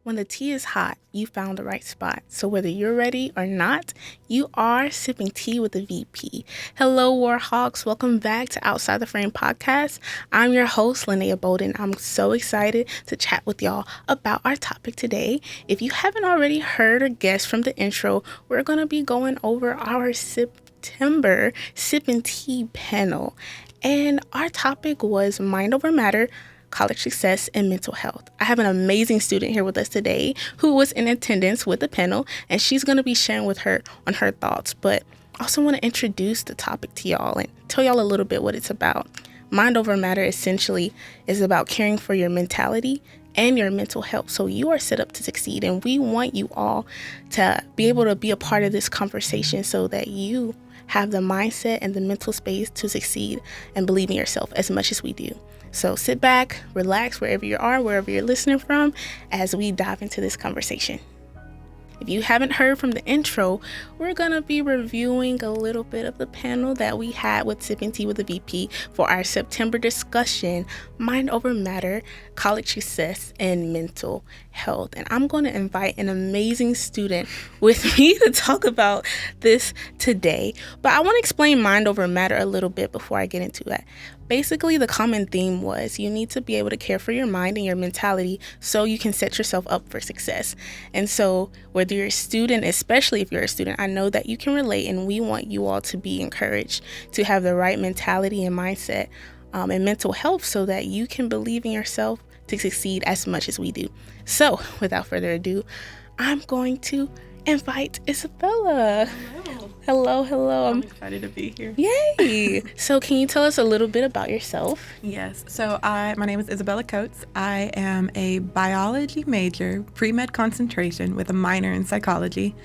When the tea is hot, you found the right spot. So whether you're ready or not, you are sipping tea with the VP. Hello, Warhawks. Welcome back to Outside the Frame podcast. I'm your host, Linnea Bolden. I'm so excited to chat with y'all about our topic today. If you haven't already heard or guessed from the intro, we're going to be going over our September Sipping Tea panel. And our topic was Mind Over Matter, college success, and mental health. I have an amazing student here with us today who was in attendance with the panel, and she's going to be sharing with her on her thoughts. But I also want to introduce the topic to y'all and tell y'all a little bit what it's about. Mind Over Matter essentially is about caring for your mentality and your mental health, so you are set up to succeed. And we want you all to be able to be a part of this conversation so that you have the mindset and the mental space to succeed and believe in yourself as much as we do. So sit back, relax wherever you are, wherever you're listening from, as we dive into this conversation. If you haven't heard from the intro, we're going to be reviewing a little bit of the panel that we had with Sipping Tea with the VP for our September discussion, Mind Over Matter, college success, and mental health. And I'm going to invite an amazing student with me to talk about this today. But I want to explain Mind Over Matter a little bit before I get into that. Basically, the common theme was you need to be able to care for your mind and your mentality so you can set yourself up for success. And so whether you're a student, especially if you're a student, I know that you can relate, and we want you all to be encouraged to have the right mentality and mindset and mental health so that you can believe in yourself to succeed as much as we do. So without further ado, I'm going to invite Isabella. Hello. I'm excited to be here. Yay! So can you tell us a little bit about yourself? Yes. So my name is Isabella Coates. I am a biology major, pre-med concentration with a minor in psychology.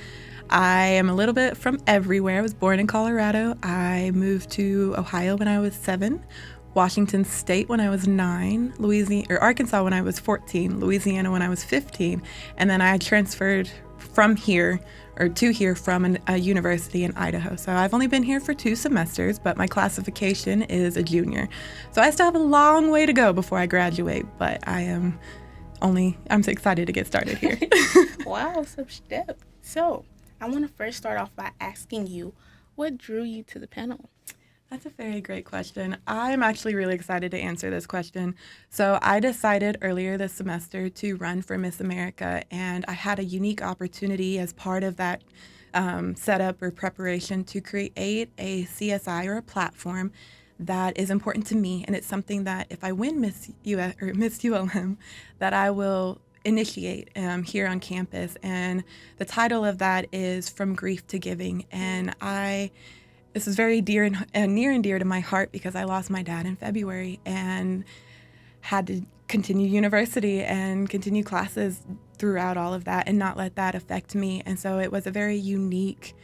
I am a little bit from everywhere. I was born in Colorado. I moved to Ohio when I was 7, Washington State when I was 9, Arkansas when I was 14, Louisiana when I was 15, and then I transferred from here from a university in Idaho. So I've only been here for 2 semesters, but my classification is a junior. So I still have a long way to go before I graduate, but I'm so excited to get started here. Wow, some step. So I want to first start off by asking you, what drew you to the panel? That's a very great question. I'm actually really excited to answer this question. So I decided earlier this semester to run for Miss America, and I had a unique opportunity as part of that setup or preparation to create a CSI or a platform that is important to me, and it's something that if I win Miss ULM, that I will initiate here on campus. And the title of that is From Grief to Giving, and this is very near and dear to my heart because I lost my dad in February and had to continue university and continue classes throughout all of that and not let that affect me. And so it was a very unique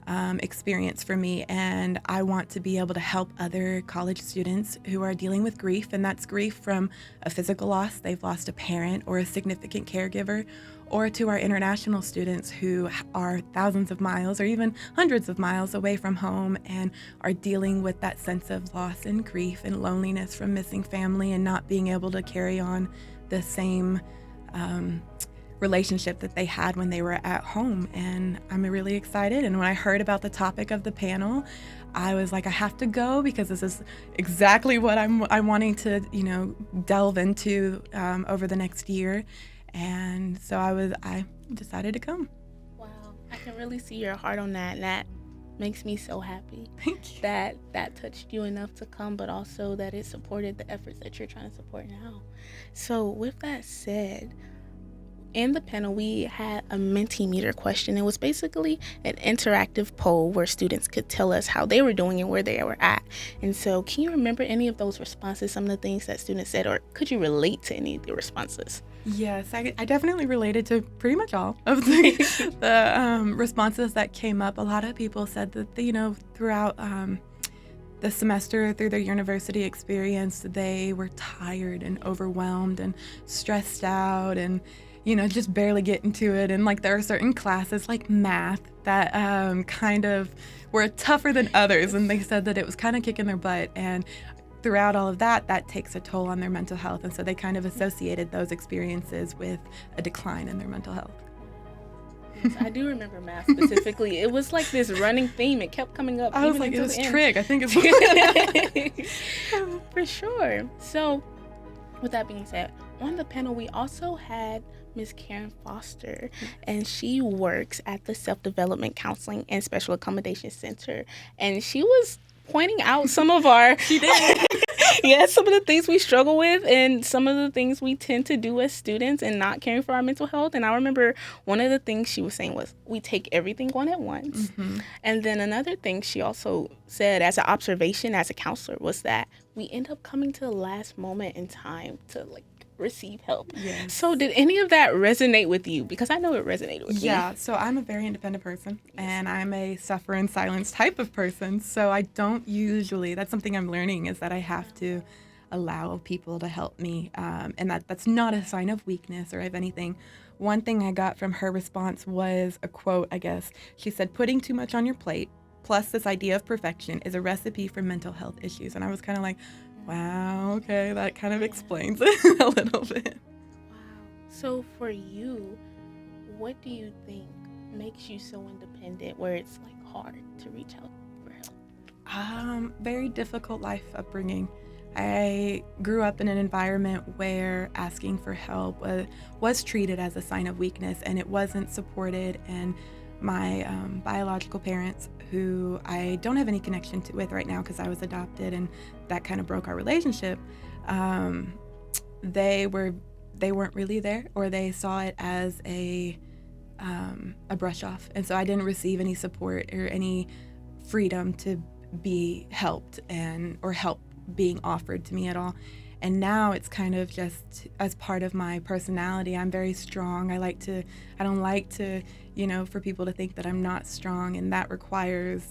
experience for me, and I want to be able to help other college students who are dealing with grief, and that's grief from a physical loss. They've lost a parent or a significant caregiver, or to our international students who are thousands of miles or even hundreds of miles away from home and are dealing with that sense of loss and grief and loneliness from missing family and not being able to carry on the same relationship that they had when they were at home. And I'm really excited. And when I heard about the topic of the panel, I was like, I have to go because this is exactly what I'm wanting to, delve into over the next year. And so I decided to come. Wow, I can really see your heart on that, and that makes me so happy. Thank you. That touched you enough to come, but also that it supported the efforts that you're trying to support now. So with that said, in the panel, we had a Mentimeter question. It was basically an interactive poll where students could tell us how they were doing and where they were at. And so can you remember any of those responses, some of the things that students said, or could you relate to any of the responses? Yes, I definitely related to pretty much all of the responses that came up. A lot of people said that, throughout the semester, through their university experience, they were tired and overwhelmed and stressed out and just barely getting to it. And there are certain classes like math that kind of were tougher than others. And they said that it was kind of kicking their butt. And throughout all of that, that takes a toll on their mental health. And so they kind of associated those experiences with a decline in their mental health. Yes, I do remember math specifically. It was like this running theme. It kept coming up. I was like, it was trig. I think it's for sure. So, with that being said, on the panel we also had Ms. Karen Foster, and she works at the Self-Development Counseling and Special Accommodation Center, and she was pointing out some of our she did some of the things we struggle with and some of the things we tend to do as students and not caring for our mental health. And I remember one of the things she was saying was we take everything on at once. And then another thing she also said as an observation as a counselor was that we end up coming to the last moment in time to like receive help. Yes. So did any of that resonate with you? Because I know it resonated with me. Yeah, so I'm a very independent person, and I'm a suffer in silence type of person. So I don't usually, that's something I'm learning, is that I have to allow people to help me. And that's not a sign of weakness or of anything. One thing I got from her response was a quote, I guess. She said, "Putting too much on your plate, plus this idea of perfection, is a recipe for mental health issues." And I was kind of like, wow, okay, that kind of explains it a little bit. Wow. So for you, what do you think makes you so independent where it's like hard to reach out for help? Very difficult life upbringing. I grew up in an environment where asking for help was treated as a sign of weakness, and it wasn't supported. And my biological parents, who I don't have any connection with right now because I was adopted and that kind of broke our relationship, they weren't really there, or they saw it as a brush off. And so I didn't receive any support or any freedom to be helped or help being offered to me at all. And now it's kind of just as part of my personality. I'm very strong. I don't like to, for people to think that I'm not strong, and that requires,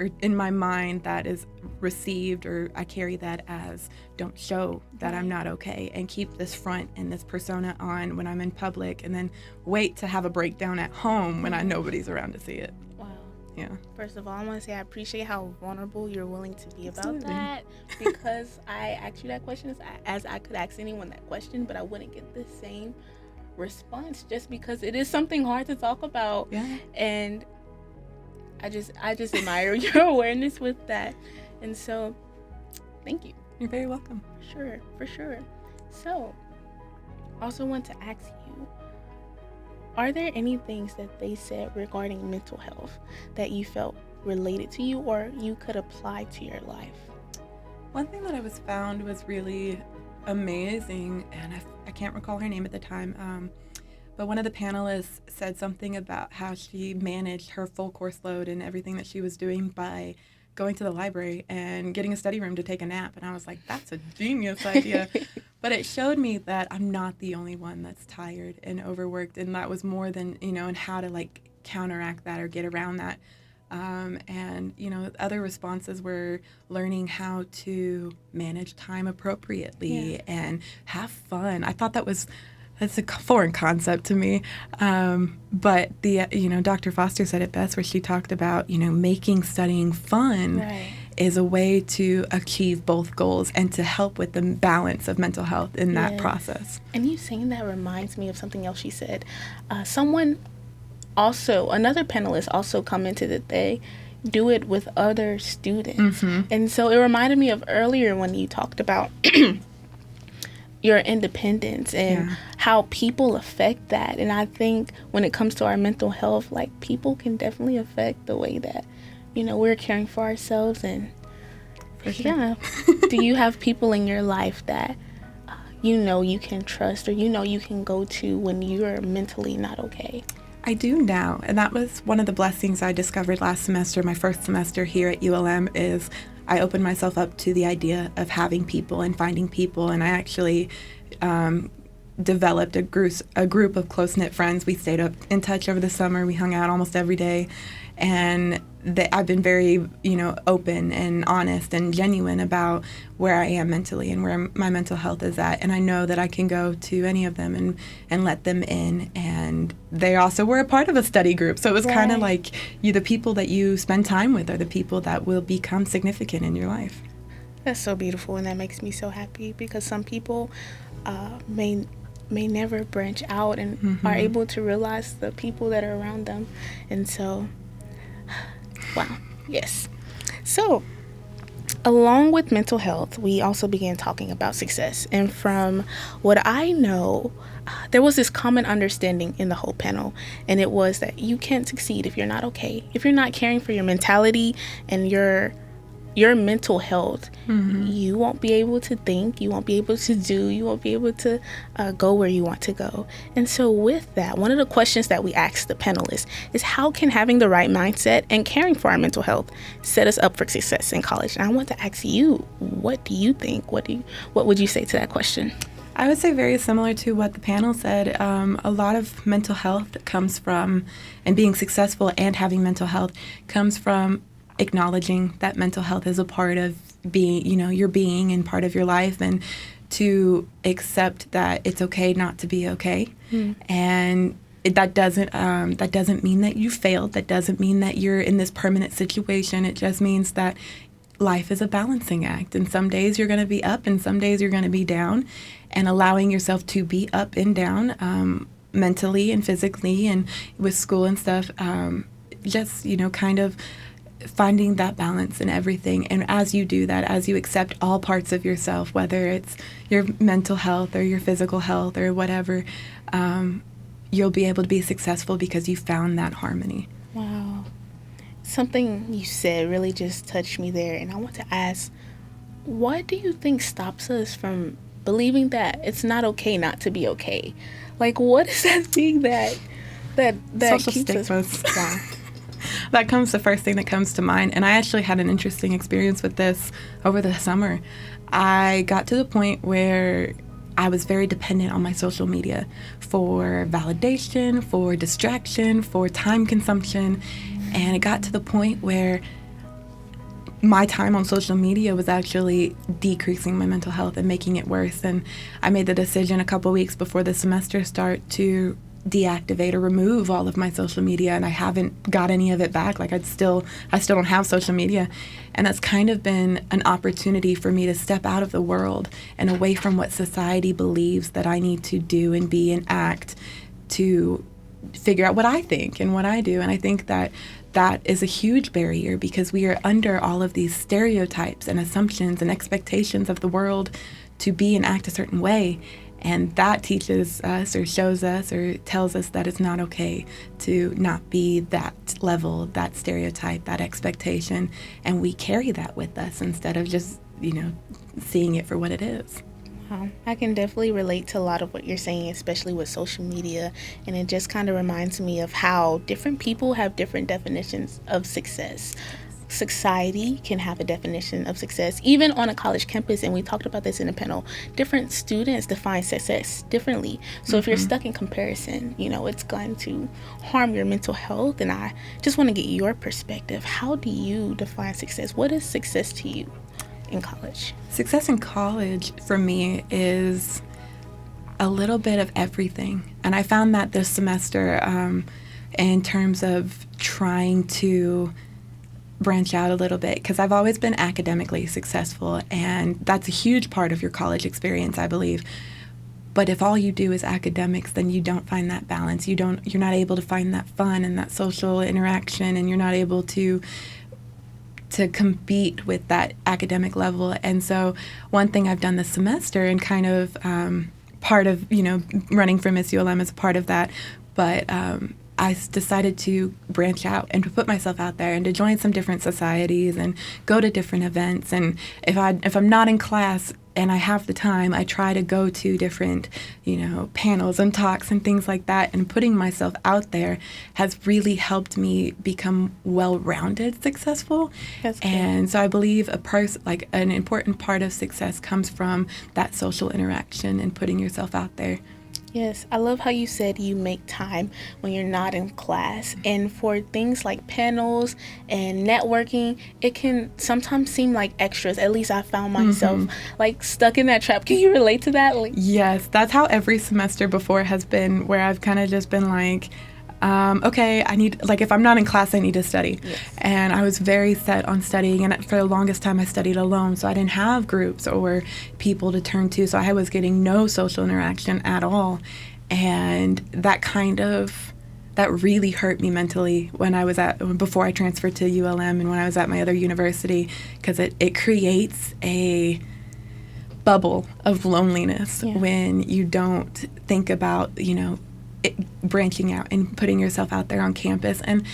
or in my mind, that is received, or I carry that as don't show that I'm not okay, and keep this front and this persona on when I'm in public, and then wait to have a breakdown at home when nobody's around to see it. Wow. Yeah. First of all, I want to say I appreciate how vulnerable you're willing to be about Absolutely. that, because I asked you that question as I could ask anyone that question, but I wouldn't get the same response just because it is something hard to talk about. Yeah. And I just admire your awareness with that. And so thank you. You're very welcome. For sure. So also want to ask you, are there any things that they said regarding mental health that you felt related to you or you could apply to your life? One thing that I found was really amazing, and I can't recall her name at the time, but one of the panelists said something about how she managed her full course load and everything that she was doing by going to the library and getting a study room to take a nap. And I was like, that's a genius idea. But it showed me that I'm not the only one that's tired and overworked, and that was more than, and how to counteract that or get around that. And other responses were learning how to manage time appropriately and have fun. I thought that's a foreign concept to me. But Dr. Foster said it best, where she talked about, making studying fun. Right. Is a way to achieve both goals and to help with the balance of mental health in that process. And you saying that reminds me of something else she said. Another panelist also commented that they do it with other students. Mm-hmm. And so it reminded me of earlier when you talked about your independence and how people affect that. And I think when it comes to our mental health, people can definitely affect the way that we're caring for ourselves. And do you have people in your life that you can trust, or you can go to when you're mentally not okay? I do now, and that was one of the blessings I discovered last semester, my first semester here at ULM, is I opened myself up to the idea of having people and finding people, and I actually developed a group of close-knit friends. We stayed up in touch over the summer. We hung out almost every day, and I've been very, open and honest and genuine about where I am mentally and where my mental health is at. And I know that I can go to any of them and let them in. And they also were a part of a study group. So it was kind of like the people that you spend time with are the people that will become significant in your life. That's so beautiful, and that makes me so happy because some people may never branch out and are Mm-hmm. able to realize the people that are around them, and so wow, yes. So along with mental health, we also began talking about success. And from what I know, there was this common understanding in the whole panel, and it was that you can't succeed if you're not okay. If you're not caring for your mentality and your mental health, Mm-hmm. you won't be able to think, you won't be able to do, you won't be able to go where you want to go. And so, with that, one of the questions that we asked the panelists is how can having the right mindset and caring for our mental health set us up for success in college? And I want to ask you, what do you think? What would you say to that question? I would say very similar to what the panel said. A lot of mental health comes from, and being successful and having mental health comes from acknowledging that mental health is a part of being, your being and part of your life, and to accept that it's okay not to be okay. And that doesn't mean that you failed. That doesn't mean that you're in this permanent situation. It just means that life is a balancing act, and some days you're going to be up and some days you're going to be down, and allowing yourself to be up and down, mentally and physically and with school and stuff, just kind of finding that balance in everything. And as you do that, as you accept all parts of yourself, whether it's your mental health or your physical health or whatever, you'll be able to be successful because you found that harmony. Wow. Something you said really just touched me there, and I want to ask, what do you think stops us from believing that it's not okay not to be okay? Like, what is that thing that Social keeps stigmas. us? Wow. That comes the first thing that comes to mind. And I actually had an interesting experience with this over the summer. I got to the point where I was very dependent on my social media for validation, for distraction, for time consumption. And it got to the point where my time on social media was actually decreasing my mental health and making it worse. And I made the decision a couple weeks before the semester start to deactivate or remove all of my social media, and I haven't got any of it back. Like I still don't have social media, and that's kind of been an opportunity for me to step out of the world and away from what society believes that I need to do and be and act to figure out what I think and what I do. And I think that is a huge barrier because we are under all of these stereotypes and assumptions and expectations of the world to be and act a certain way. And that teaches us or shows us or tells us that it's not okay to not be that level, that stereotype, that expectation. And we carry that with us instead of just, seeing it for what it is. I can definitely relate to a lot of what you're saying, especially with social media. And it just kind of reminds me of how different people have different definitions of success. Society can have a definition of success, even on a college campus. And we talked about this in a panel. Different students define success differently. So if you're stuck in comparison, it's going to harm your mental health. And I just want to get your perspective. How do you define success? What is success to you in college? Success in college for me is a little bit of everything. And I found that this semester, in terms of trying to branch out a little bit, because I've always been academically successful, and that's a huge part of your college experience, I believe. But if all you do is academics, then you don't find that balance. You're not able to find that fun and that social interaction, and you're not able to compete with that academic level. And so one thing I've done this semester, and kind of part of running for Miss ULM is a part of that, but I decided to branch out and to put myself out there and to join some different societies and go to different events. And if I'm not in class and I have the time, I try to go to different, panels and talks and things like that. And putting myself out there has really helped me become well-rounded, successful. That's good. And so I believe an important part of success comes from that social interaction and putting yourself out there. Yes, I love how you said you make time when you're not in class. And for things like panels and networking, it can sometimes seem like extras. At least I found myself like stuck in that trap. Can you relate to that? Yes, that's how every semester before has been, where I've kind of just been like, okay, I need, like, if I'm not in class, I need to study. Yes. And I was very set on studying. And for the longest time, I studied alone. So I didn't have groups or people to turn to. So I was getting no social interaction at all. And that really hurt me mentally before I transferred to ULM and when I was at my other university, because it creates a bubble of loneliness when you don't think about, branching out and putting yourself out there on campus. And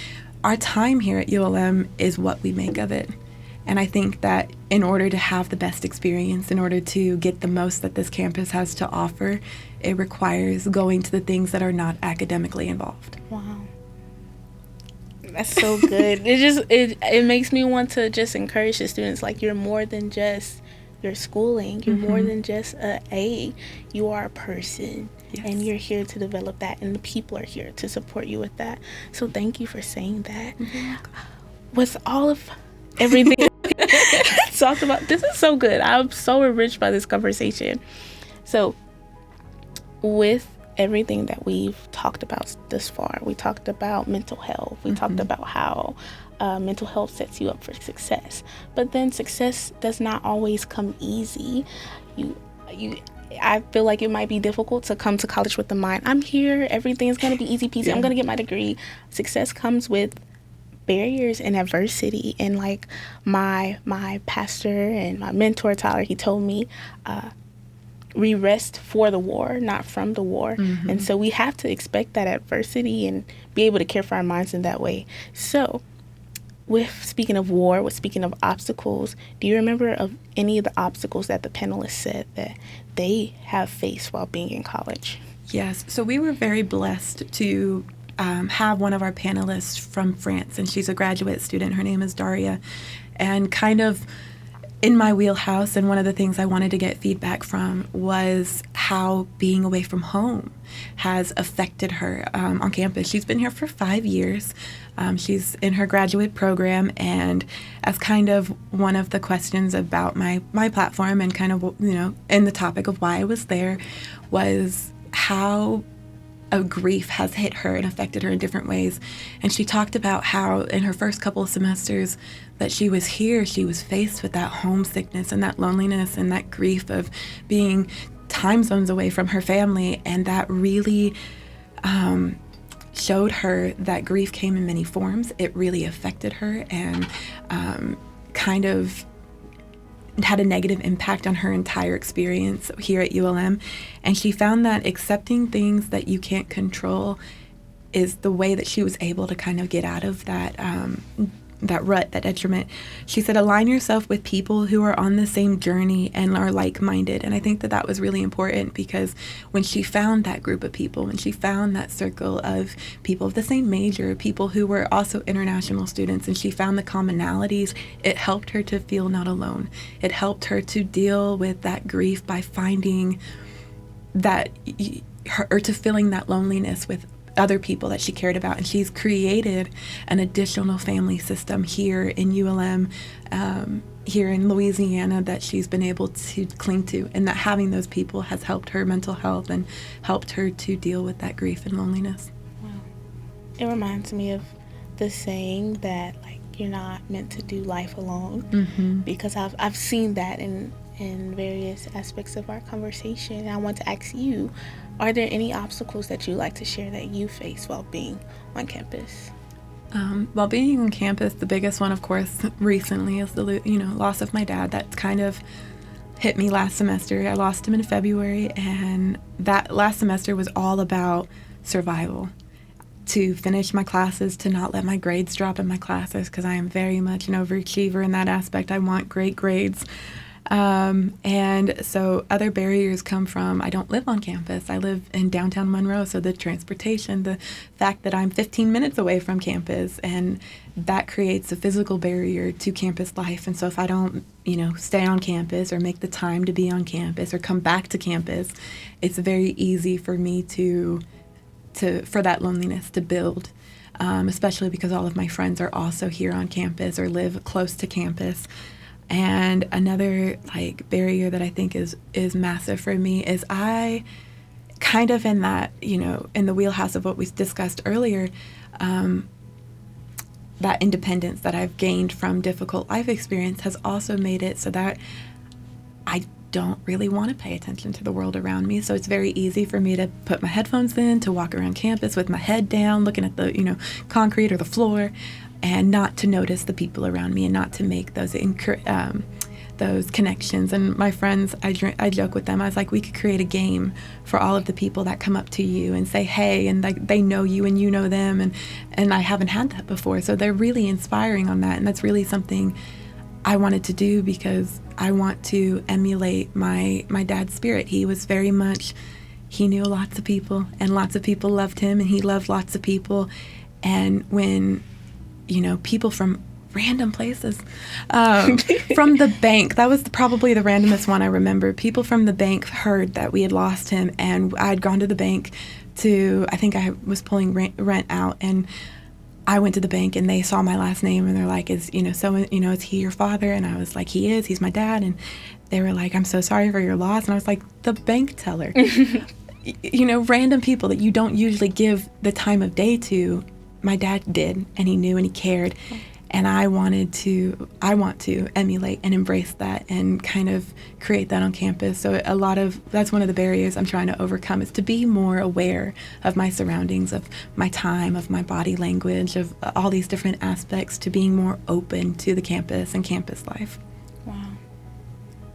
our time here at ULM is what we make of it. And I think that in order to have the best experience, in order to get the most that this campus has to offer, it requires going to the things that are not academically involved. Wow. That's so good. It makes me want to just encourage the students, like, you're more than just your schooling. You're more than just you are a person. Yes. And you're here to develop that, and the people are here to support you with that. So thank you for saying that. With all of everything talked about, this is so good. I'm so enriched by this conversation. So with everything that we've talked about this far, we talked about mental health. We talked about how mental health sets you up for success. But then success does not always come easy. I feel like it might be difficult to come to college with the mind, I'm here, everything's going to be easy peasy, I'm going to get my degree. Success comes with barriers and adversity. And like my pastor and my mentor, Tyler, he told me, we rest for the war, not from the war. And so we have to expect that adversity and be able to care for our minds in that way. So speaking of war, speaking of obstacles, do you remember of any of the obstacles that the panelists said that they have faced while being in college? Yes. So we were very blessed to have one of our panelists from France, and she's a graduate student. Her name is Daria. And kind of in my wheelhouse, and one of the things I wanted to get feedback from was how being away from home has affected her on campus. She's been here for 5 years. She's in her graduate program, and as kind of one of the questions about my platform and kind of, in the topic of why I was there, was how a grief has hit her and affected her in different ways. And she talked about how in her first couple of semesters that she was here, she was faced with that homesickness and that loneliness and that grief of being time zones away from her family. And that really showed her that grief came in many forms. It really affected her and kind of had a negative impact on her entire experience here at ULM. And she found that accepting things that you can't control is the way that she was able to kind of get out of that rut, that detriment. She said, align yourself with people who are on the same journey and are like-minded. And I think that was really important, because when she found that group of people, when she found that circle of people of the same major, people who were also international students, and she found the commonalities, it helped her to feel not alone. It helped her to deal with that grief by finding that, or to feeling that loneliness with other people that she cared about. And she's created an additional family system here in ULM, here in Louisiana, that she's been able to cling to, and that having those people has helped her mental health and helped her to deal with that grief and loneliness. Wow. It reminds me of the saying that, like, you're not meant to do life alone, because I've seen that in various aspects of our conversation. And I want to ask you, are there any obstacles that you like to share that you face while being on campus? While being on campus, the biggest one, of course, recently is the loss of my dad. That kind of hit me last semester. I lost him in February, and that last semester was all about survival. To finish my classes, to not let my grades drop in my classes, because I am very much an overachiever in that aspect. I want great grades. And so other barriers come from, I don't live on campus. I live in downtown Monroe, so the transportation, the fact that I'm 15 minutes away from campus, and that creates a physical barrier to campus life. And so if I don't, stay on campus or make the time to be on campus or come back to campus, it's very easy for me for that loneliness to build, especially because all of my friends are also here on campus or live close to campus. And another barrier that I think is massive for me is kind of in that, in the wheelhouse of what we discussed earlier, that independence that I've gained from difficult life experience has also made it so that I don't really want to pay attention to the world around me. So it's very easy for me to put my headphones in, to walk around campus with my head down, looking at the, concrete or the floor, and not to notice the people around me and not to make those connections. And my friends, I joke with them. I was like, we could create a game for all of the people that come up to you and say, hey, and they know you and you know them. And I haven't had that before. So they're really inspiring on that. And that's really something I wanted to do because I want to emulate my dad's spirit. He was very much, he knew lots of people and lots of people loved him and he loved lots of people. And when, people from random places, from the bank, that was probably the randomest one I remember. People from the bank heard that we had lost him and I'd gone to the bank I think I was pulling rent out, and I went to the bank and they saw my last name and they're like, is he your father? And I was like, he is, he's my dad. And they were like, I'm so sorry for your loss. And I was like, the bank teller. Random people that you don't usually give the time of day to. My dad did, and he knew and he cared. And I want to emulate and embrace that and kind of create that on campus. So that's one of the barriers I'm trying to overcome, is to be more aware of my surroundings, of my time, of my body language, of all these different aspects, to being more open to the campus and campus life. Wow.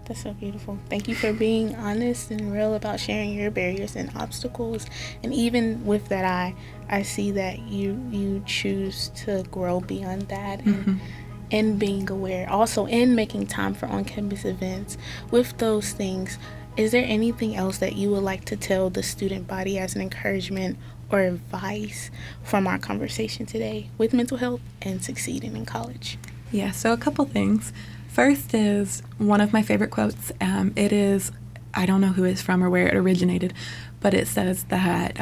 That's so beautiful. Thank you for being honest and real about sharing your barriers and obstacles. And even with that, I see that you choose to grow beyond that, and being aware. Also, in making time for on-campus events. With those things, is there anything else that you would like to tell the student body as an encouragement or advice from our conversation today with mental health and succeeding in college? Yeah, so a couple things. First is one of my favorite quotes. It is, I don't know who it's from or where it originated, but it says that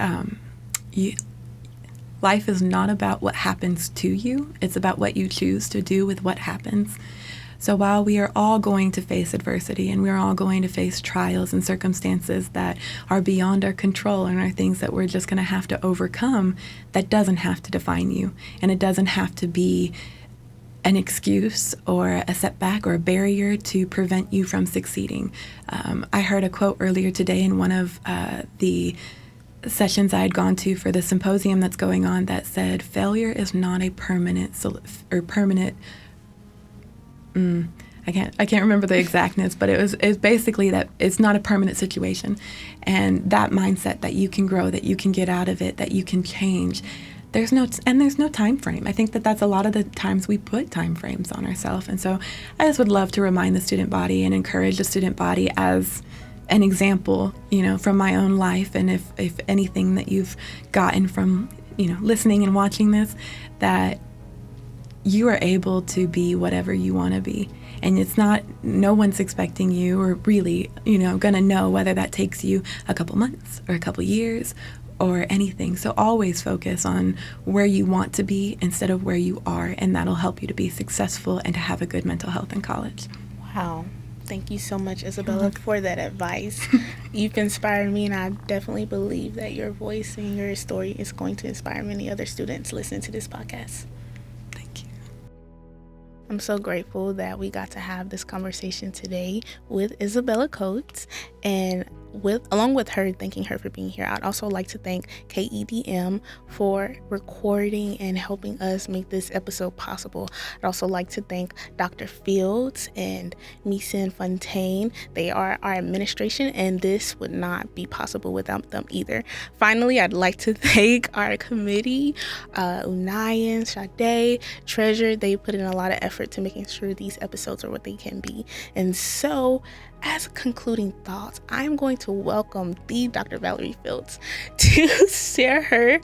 life is not about what happens to you. It's about what you choose to do with what happens. So while we are all going to face adversity and we're all going to face trials and circumstances that are beyond our control and are things that we're just going to have to overcome, that doesn't have to define you. And it doesn't have to be an excuse or a setback or a barrier to prevent you from succeeding. I heard a quote earlier today in one of the sessions I had gone to for the symposium that's going on that said, failure is not a permanent. I can't remember the exactness, but it's basically that it's not a permanent situation, and that mindset that you can grow, that you can get out of it, that you can change. There's no time frame. I think that's a lot of the times we put time frames on ourselves. And so I just would love to remind the student body and encourage the student body as an example, from my own life. And if anything that you've gotten from, listening and watching this, that you are able to be whatever you want to be. And no one's expecting you or really, going to know whether that takes you a couple months or a couple years or anything. So always focus on where you want to be instead of where you are, and that'll help you to be successful and to have a good mental health in college. Wow. Thank you so much, Isabella, for that advice. You've inspired me, and I definitely believe that your voice and your story is going to inspire many other students listening to this podcast. Thank you. I'm so grateful that we got to have this conversation today with Isabella Coates, and along with her, thanking her for being here. I'd also like to thank KEDM for recording and helping us make this episode possible. I'd also like to thank Dr. Fields and Meeson Fontaine. They are our administration, and this would not be possible without them either. Finally, I'd like to thank our committee, Unayan, Sade, Treasure. They put in a lot of effort to making sure these episodes are what they can be. And so, as concluding thoughts, I'm going to welcome the Dr. Valerie Fields to share her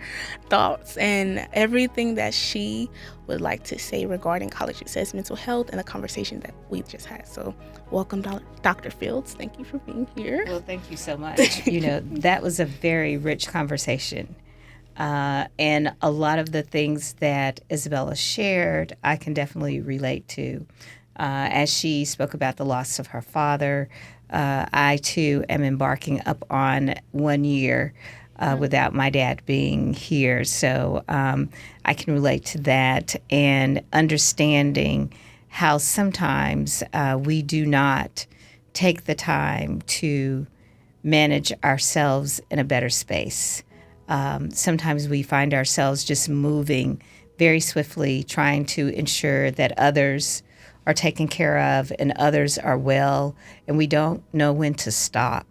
thoughts and everything that she would like to say regarding college success, mental health, and the conversation that we just had. So welcome, Dr. Fields. Thank you for being here. Well, thank you so much. That was a very rich conversation. And a lot of the things that Isabella shared, I can definitely relate to. As she spoke about the loss of her father, I too am embarking up on 1 year without my dad being here. So I can relate to that, and understanding how sometimes we do not take the time to manage ourselves in a better space. Sometimes we find ourselves just moving very swiftly, trying to ensure that others are taken care of and others are well, and we don't know when to stop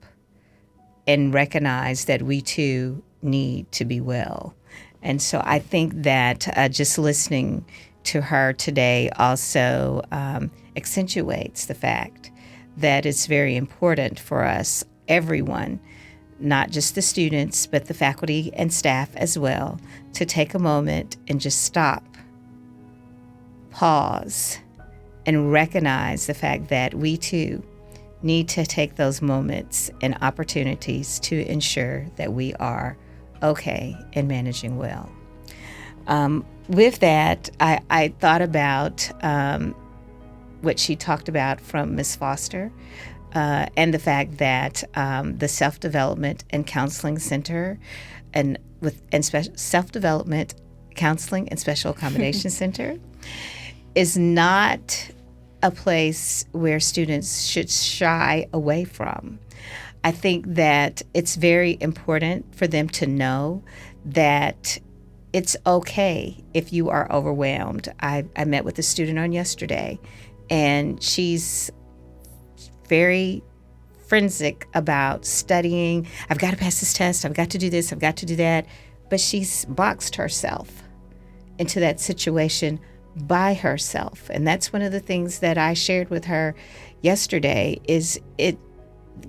and recognize that we too need to be well. And so I think that just listening to her today also accentuates the fact that it's very important for us, everyone, not just the students, but the faculty and staff as well, to take a moment and just stop, pause, and recognize the fact that we too need to take those moments and opportunities to ensure that we are okay and managing well. With that, I thought about what she talked about from Ms. Foster, and the fact that the Self-Development and Counseling Center and Self-Development Counseling and Special Accommodation Center is not a place where students should shy away from. I think that it's very important for them to know that it's okay if you are overwhelmed. I met with a student on yesterday, and she's very forensic about studying. I've got to pass this test. I've got to do this. I've got to do that. But she's boxed herself into that situation by herself. And that's one of the things that I shared with her yesterday is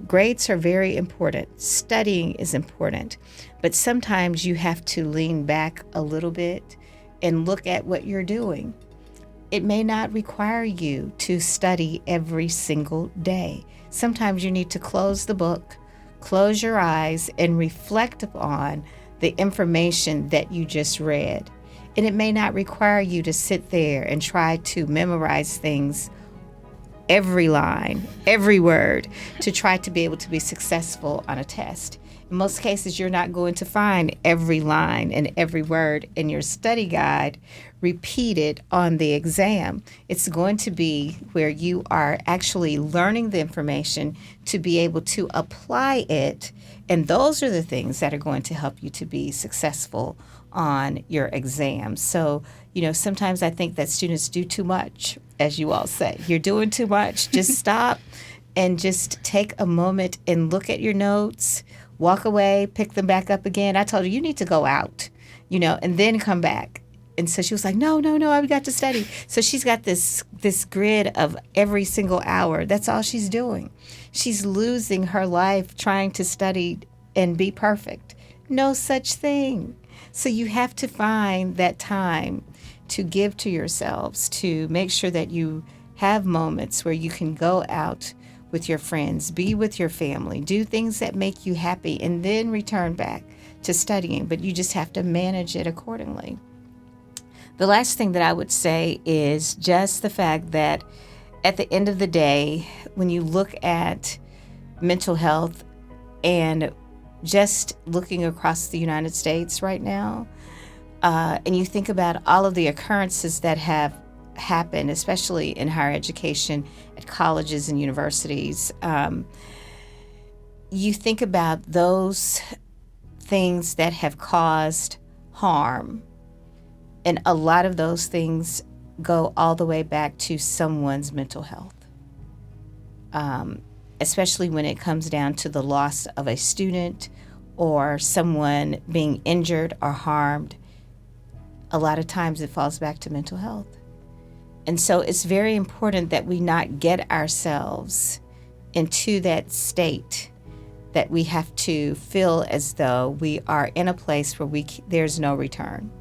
grades are very important. Studying is important. But sometimes you have to lean back a little bit and look at what you're doing. It may not require you to study every single day. Sometimes you need to close the book, close your eyes, and reflect upon the information that you just read. And it may not require you to sit there and try to memorize things, every line, every word, to try to be able to be successful on a test. In most cases, you're not going to find every line and every word in your study guide repeated on the exam. It's going to be where you are actually learning the information to be able to apply it. And those are the things that are going to help you to be successful on your exam. So, sometimes I think that students do too much, as you all say. You're doing too much. Just stop and just take a moment and look at your notes, walk away, pick them back up again. I told her, you need to go out, and then come back. And so she was like, no, I've got to study. So she's got this grid of every single hour. That's all she's doing. She's losing her life trying to study and be perfect. No such thing. So you have to find that time to give to yourselves, to make sure that you have moments where you can go out with your friends, be with your family, do things that make you happy, and then return back to studying. But you just have to manage it accordingly. The last thing that I would say is just the fact that at the end of the day, when you look at mental health and just looking across the United States right now, and you think about all of the occurrences that have happened, especially in higher education at colleges and universities, you think about those things that have caused harm. And a lot of those things go all the way back to someone's mental health, especially when it comes down to the loss of a student or someone being injured or harmed. A lot of times it falls back to mental health. And so it's very important that we not get ourselves into that state that we have to feel as though we are in a place where there's no return.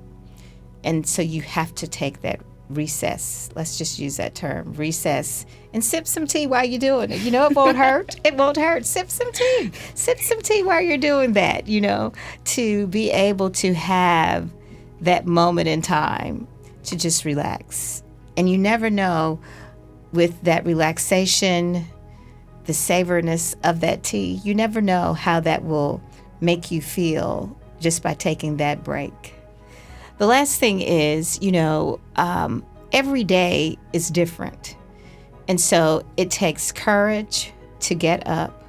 And so you have to take that recess. Let's just use that term, recess, and sip some tea while you're doing it. It won't hurt. It won't hurt. Sip some tea. Sip some tea while you're doing that, to be able to have that moment in time to just relax. And you never know, with that relaxation, the savoriness of that tea, you never know how that will make you feel just by taking that break. The last thing is, every day is different. And so it takes courage to get up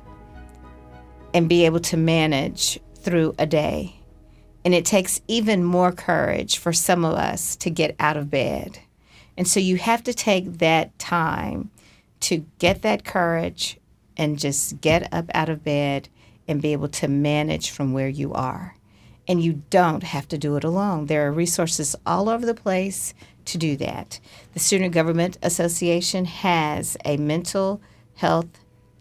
and be able to manage through a day. And it takes even more courage for some of us to get out of bed. And so you have to take that time to get that courage and just get up out of bed and be able to manage from where you are. And you don't have to do it alone. There are resources all over the place to do that. The Student Government Association has a mental health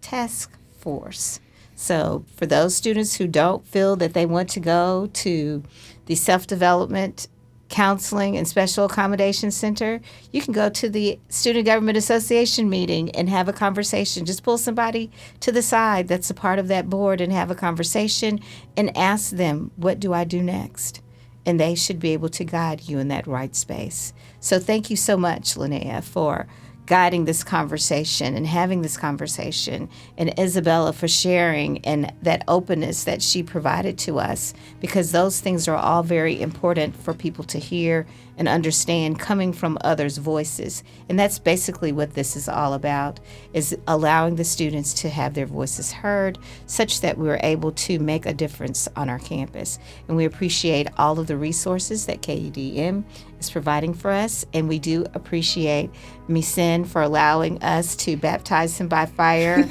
task force. So for those students who don't feel that they want to go to the Self-Development Counseling and Special Accommodation Center, you can go to the Student Government Association meeting and have a conversation. Just pull somebody to the side that's a part of that board and have a conversation and ask them, what do I do next? And they should be able to guide you in that right space. So thank you so much, Linnea, for guiding this conversation and having this conversation, and Isabella for sharing and that openness that she provided to us, because those things are all very important for people to hear and understand coming from others' voices. And that's basically what this is all about, is allowing the students to have their voices heard such that we're able to make a difference on our campus. And we appreciate all of the resources that KUDM is providing for us. And we do appreciate Misen for allowing us to baptize him by fire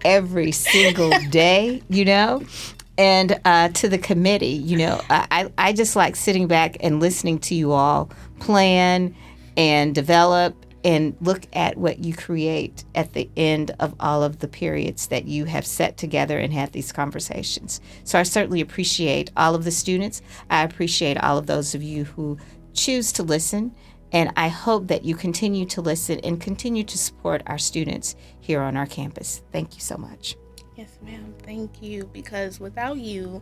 every single day, And to the committee, I just like sitting back and listening to you all plan and develop and look at what you create at the end of all of the periods that you have set together and had these conversations. So I certainly appreciate all of the students. I appreciate all of those of you who choose to listen. And I hope that you continue to listen and continue to support our students here on our campus. Thank you so much. Yes, ma'am. Thank you. Because without you,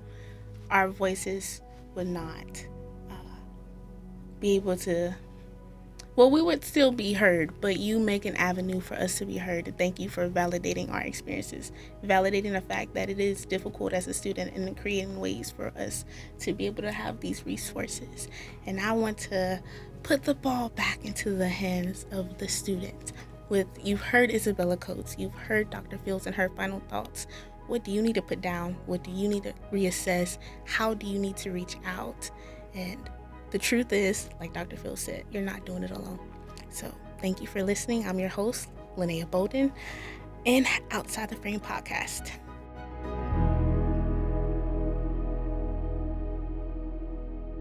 our voices would not be able to, we would still be heard, but you make an avenue for us to be heard. And thank you for validating our experiences, validating the fact that it is difficult as a student, and creating ways for us to be able to have these resources. And I want to put the ball back into the hands of the students. You've heard Isabella Coates, you've heard Dr. Fields and her final thoughts. What do you need to put down? What do you need to reassess? How do you need to reach out? And the truth is, like Dr. Fields said, you're not doing it alone. So thank you for listening. I'm your host, Linnea Bowden, and Outside the Frame podcast.